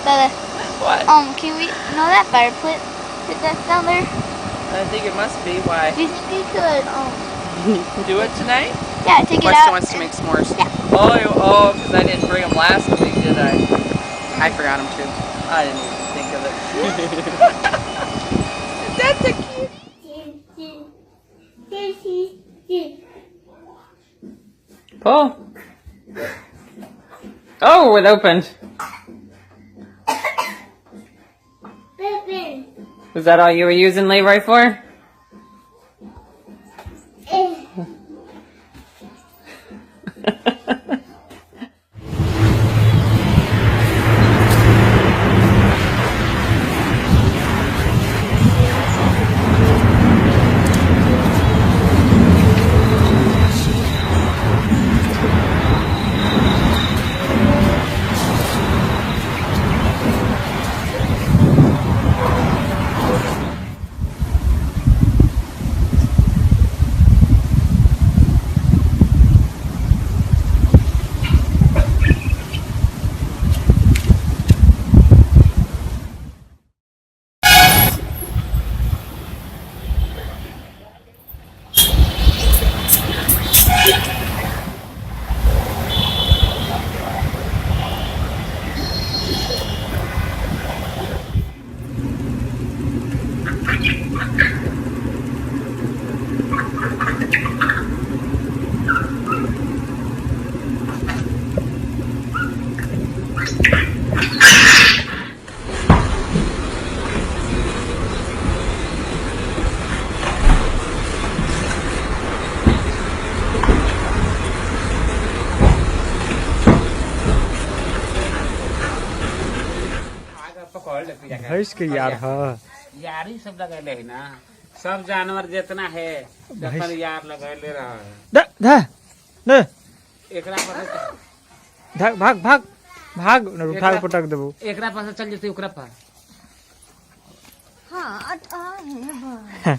Bella, What? can we know that fire pit that's down there? I think it must be. Why? Do you think we could Do it tonight? yeah, take it Weston out? wants to make s'mores. Yeah. Oh, because I didn't bring them last week, did I? I forgot them too. I didn't even think of it. That's a cute. Pull. Oh, it opened. Was that all you were using Leroy for? भैंस के यार है यारी सब लगेले है ना सब जानवर जितना है जतन यार लगेले रहा है दा दा दा एकरा पास भाग भाग भाग भाग न उठा के पटक देबो एकरा पास चल जते ओकरा पास हां है